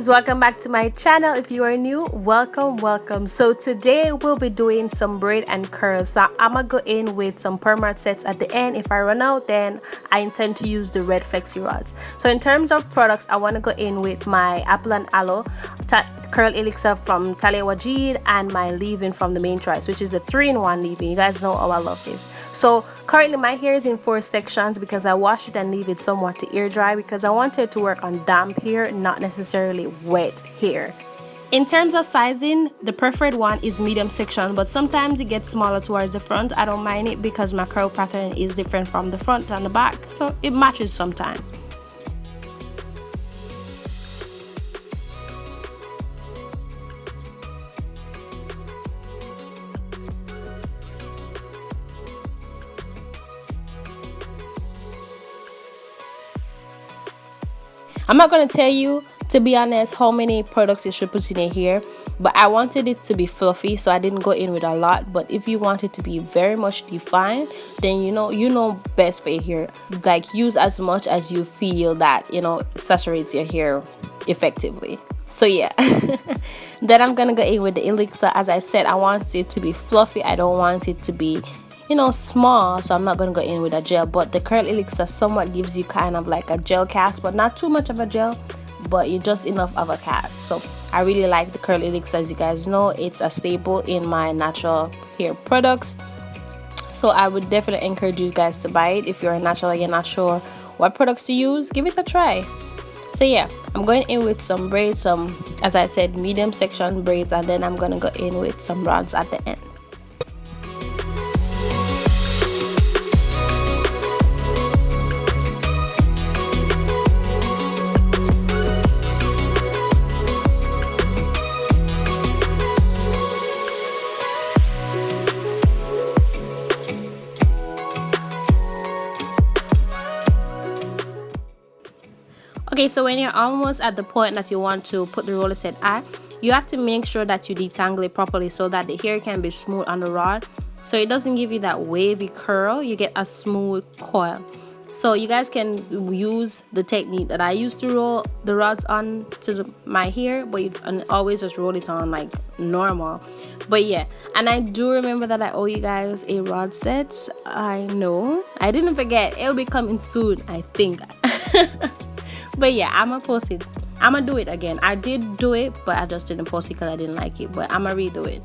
loves, welcome back to my channel. If you are new, welcome. So today we'll be doing some braid and curls. So I'm gonna go in with some perm sets at the end. If I run out, then I intend to use the red flexi rods. So in terms of products, I want to go in with my apple and aloe curl elixir from Talliah Waajid and my leave-in from the main choice, which is the 3-in-1 leave-in. You guys know how I love this. So currently my hair is in 4 sections because I wash it and leave it somewhat to air dry because I wanted to work on damp hair, not necessarily wet hair. In terms of sizing, the preferred one is medium section, but sometimes it gets smaller towards the front. I don't mind it because my curl pattern is different from the front and the back, so it matches sometimes. I'm not going to tell you, to be honest, how many products you should put in your hair, but I wanted it to be fluffy, so I didn't go in with a lot. But if you want it to be very much defined, then you know best for your hair. Like, use as much as you feel that saturates your hair effectively. So yeah. Then I'm gonna go in with the elixir. As I said, I want it to be fluffy. I don't want it to be small, so I'm not gonna go in with a gel. But the curl elixir somewhat gives you kind of like a gel cast, but not too much of a gel, but you're just enough of a cast. So I really like the curl elixir. As you guys know, it's a staple in my natural hair products, so I would definitely encourage you guys to buy it. If you're a natural, you're not sure what products to use, give it a try. So yeah, I'm going in with some braids, as I said, medium section braids, and then I'm gonna go in with some rods at the end. Okay, so when you're almost at the point that you want to put the roller set at, you have to make sure that you detangle it properly so that the hair can be smooth on the rod, so it doesn't give you that wavy curl. You get a smooth coil. So you guys can use the technique that I used to roll the rods on to my hair, but you can always just roll it on like normal. But yeah, and I do remember that I owe you guys a rod set. I know, I didn't forget. It'll be coming soon, I think. But yeah, I'm gonna post it. I'm gonna do it again. I did do it, but I just didn't post it because I didn't like it. But I'm gonna redo it.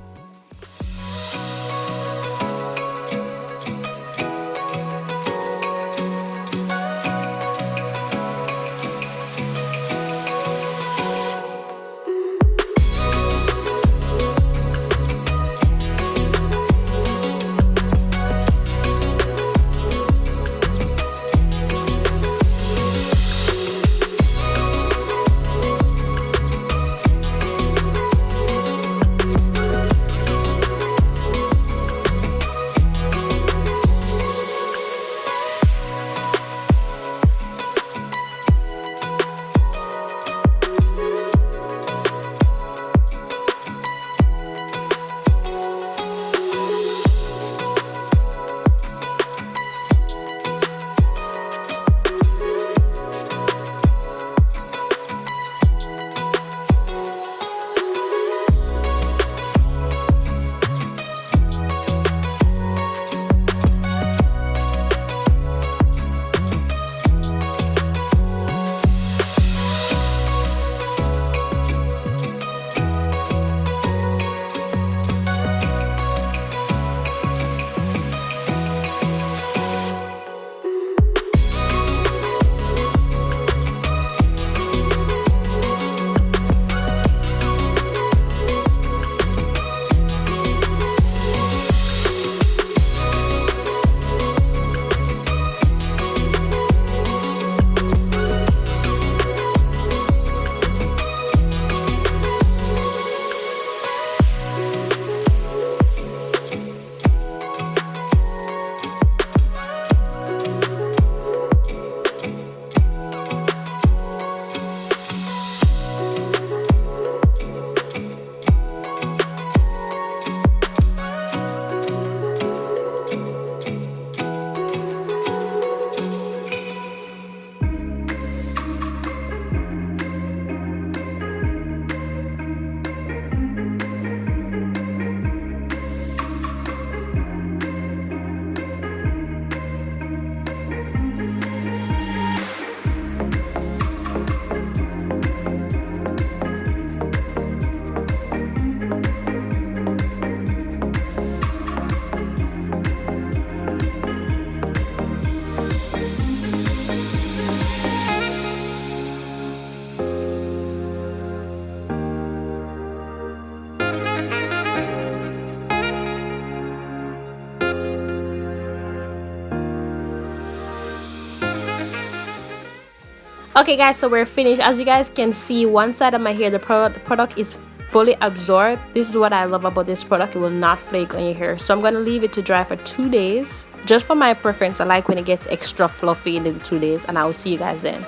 Okay guys, so we're finished. As you guys can see, one side of my hair, the product is fully absorbed. This is what I love about this product. It will not flake on your hair. So I'm going to leave it to dry for 2 days. Just for my preference, I like when it gets extra fluffy in the 2 days, and I will see you guys then.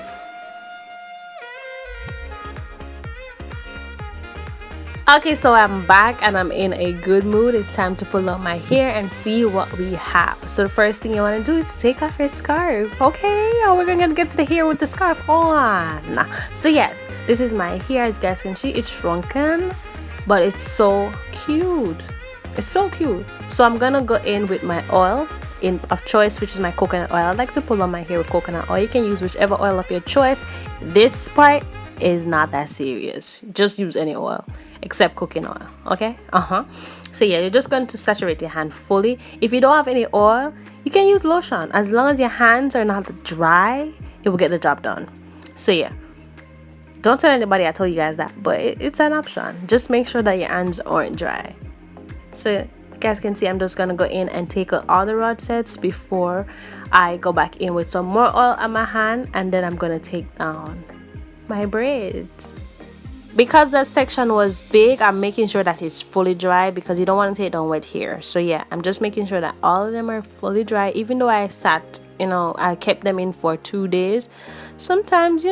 Okay, so I'm back and I'm in a good mood. It's time to pull out my hair and see what we have. So the first thing you want to do is take off your scarf. Okay, we're gonna get to the hair with the scarf on. So yes, this is my hair. As you guys can see, it's shrunken, but it's so cute. It's so cute. So I'm gonna go in with my oil of choice, which is my coconut oil. I like to pull on my hair with coconut oil. You can use whichever oil of your choice. This part is not that serious. Just use any oil except cooking oil. Okay, so yeah, you're just going to saturate your hand fully. If you don't have any oil, you can use lotion. As long as your hands are not dry, it will get the job done. So yeah, don't tell anybody I told you guys that, but it's an option. Just make sure that your hands aren't dry. So you guys can see I'm just gonna go in and take out all the rod sets before I go back in with some more oil on my hand, and then I'm gonna take down my braids. Because that section was big, I'm making sure that it's fully dry because you don't want to take down wet hair. So yeah, I'm just making sure that all of them are fully dry. Even though I I kept them in for 2 days. Sometimes,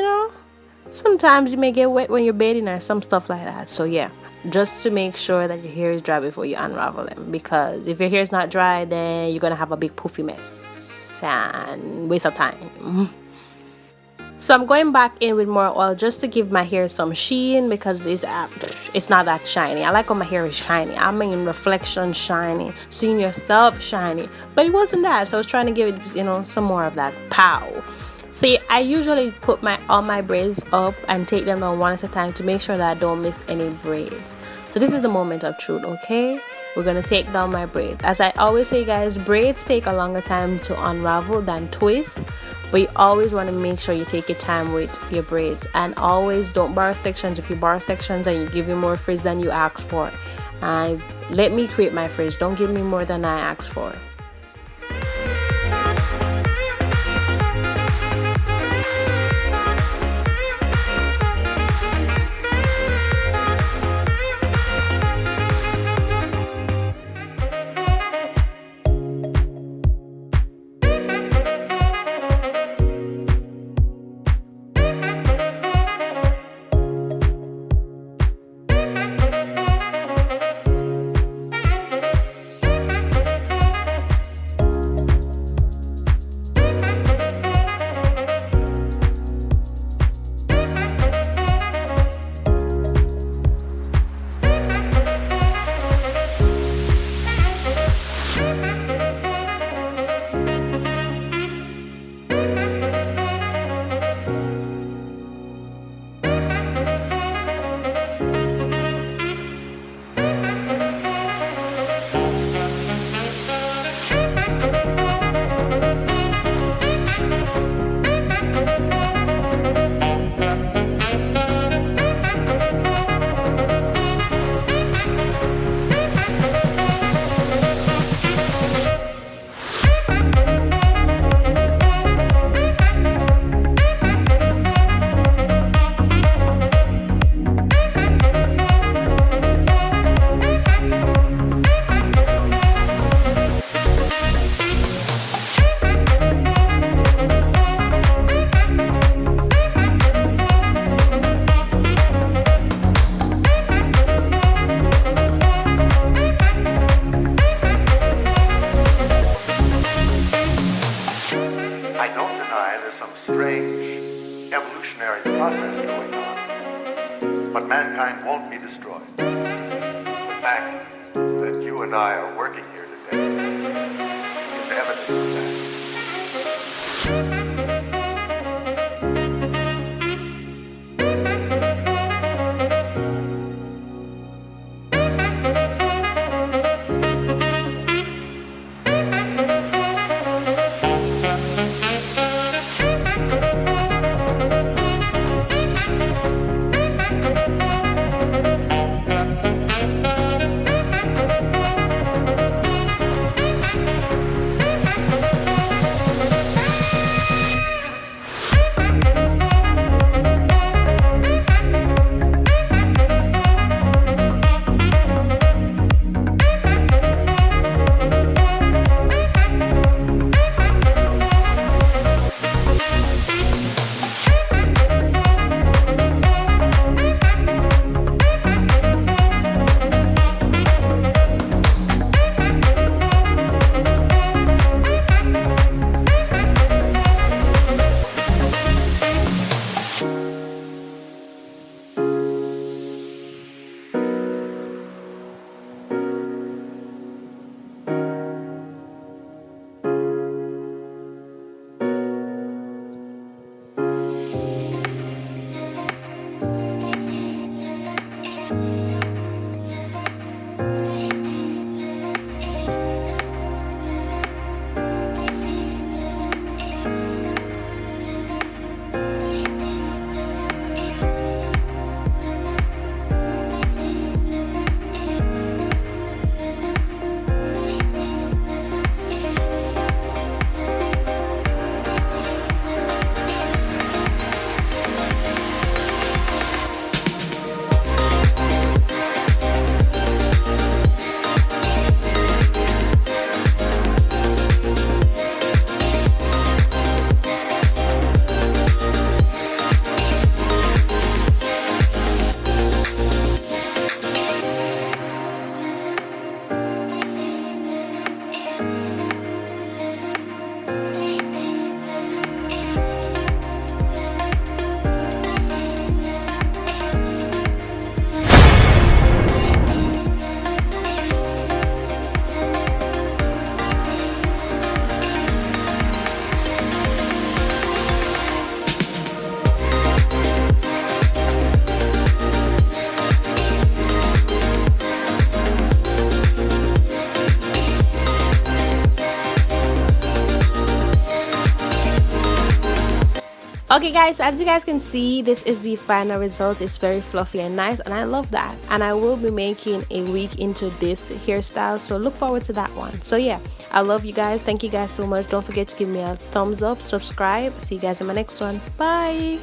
sometimes you may get wet when you're bathing or some stuff like that. So yeah, just to make sure that your hair is dry before you unravel them. Because if your hair is not dry, then you're going to have a big poofy mess and waste of time. So I'm going back in with more oil just to give my hair some sheen because it's not that shiny. I like when my hair is shiny. I mean reflection shiny, seeing yourself shiny, but it wasn't that. So I was trying to give it some more of that pow. See, I usually put all my braids up and take them down one at a time to make sure that I don't miss any braids. So this is the moment of truth. Okay, we're gonna take down my braids. As I always say, guys, braids take a longer time to unravel than twists, but you always want to make sure you take your time with your braids, and always don't borrow sections. If you borrow sections and you give me more frizz than you asked for, let me create my frizz. Don't give me more than I asked for. But mankind won't be destroyed. The fact that you and I are working here today is evidence of that. Okay guys, as you guys can see, this is the final result. It's very fluffy and nice, and I love that. And I will be making a wig into this hairstyle, so look forward to that one. So yeah, I love you guys. Thank you guys so much. Don't forget to give me a thumbs up, subscribe. See you guys in my next one. Bye.